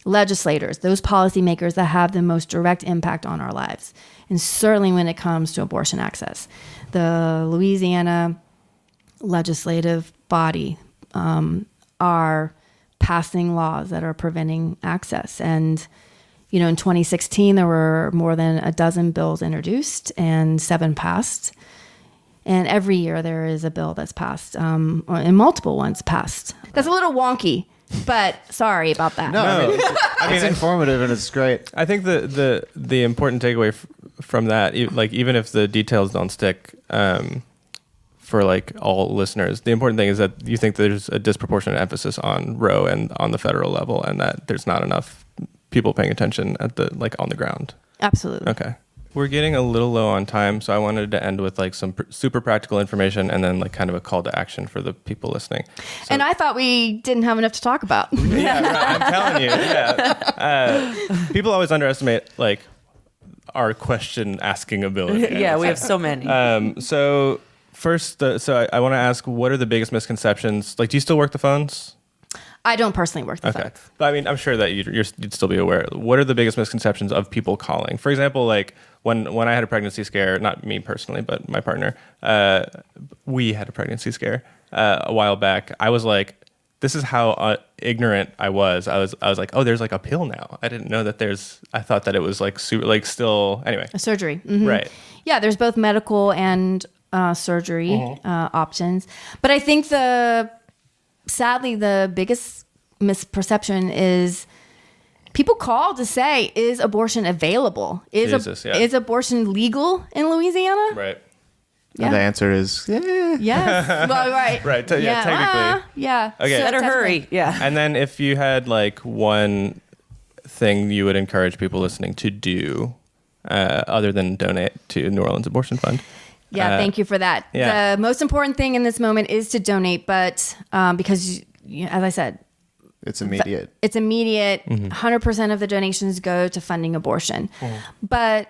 legislators, those policymakers that have the most direct impact on our lives. And certainly when it comes to abortion access. The Louisiana legislative body are passing laws that are preventing access. And, you know, in 2016, there were more than a dozen bills introduced and 7 passed. And every year there is a bill that's passed, and multiple ones passed. That's a little wonky, but sorry about that. No, I mean, it's informative and it's great. I think the important takeaway from that, like even if the details don't stick, for like all listeners, the important thing is that you think there's a disproportionate emphasis on Roe and on the federal level, and that there's not enough people paying attention at the on the ground. Absolutely. Okay. We're getting a little low on time, so I wanted to end with like some super practical information and then like kind of a call to action for the people listening. So, and I thought we didn't have enough to talk about. yeah, right, I'm telling you. Yeah. People always underestimate like our question asking ability. Yeah, we have so many. So first, I want to ask, what are the biggest misconceptions? Like, do you still work the phones? I don't personally work the phones. But I mean, I'm sure that you'd still be aware. What are the biggest misconceptions of people calling? For example, like when I had a pregnancy scare, not me personally, but my partner, we had a pregnancy scare a while back. I was like, this is how ignorant I was. I was like, oh, there's like a pill now. I didn't know that I thought that it was like still, anyway. A surgery. Mm-hmm. Right. Yeah, there's both medical and surgery options. But I think sadly, the biggest misperception is people call to say, is abortion available? Is abortion legal in Louisiana? Right. Yeah. And the answer is, yeah. Yes. Well, right. Right. Technically. Yeah. Okay. So better hurry. Yeah. And then if you had like one thing you would encourage people listening to do other than donate to New Orleans Abortion Fund. Yeah, thank you for that. Yeah. The most important thing in this moment is to donate, but because, as I said, It's immediate. It's immediate. 100% of the donations go to funding abortion. But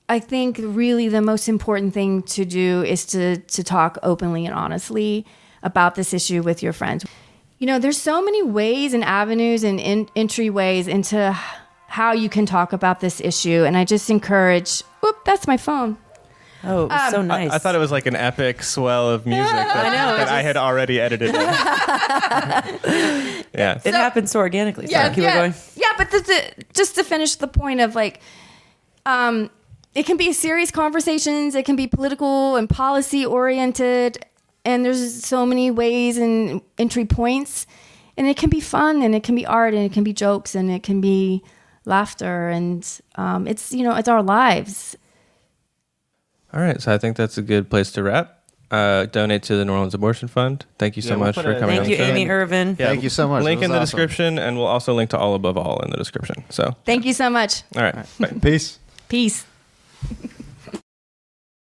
I think really the most important thing to do is to talk openly and honestly about this issue with your friends. You know, there's so many ways and avenues and entryways into how you can talk about this issue. And I just encourage, that's my phone. Oh, it was so nice. I thought it was like an epic swell of music that I had already edited. Yeah. It happened so organically. So keep it going. Yeah, but just to finish the point of like, it can be serious conversations. It can be political and policy oriented. And there's so many ways and entry points. And it can be fun, and it can be art, and it can be jokes, and it can be laughter, and it's it's our lives. All right, so I think that's a good place to wrap. Donate to the New Orleans Abortion Fund. Thank you so we'll much put for it- coming on Thank you, the show. Amy Irvin. Yeah, Thank you so much. Link That in was the awesome. description, and we'll also link to All Above All in the description. So, Thank you so much. all right. Bye. Peace. Peace.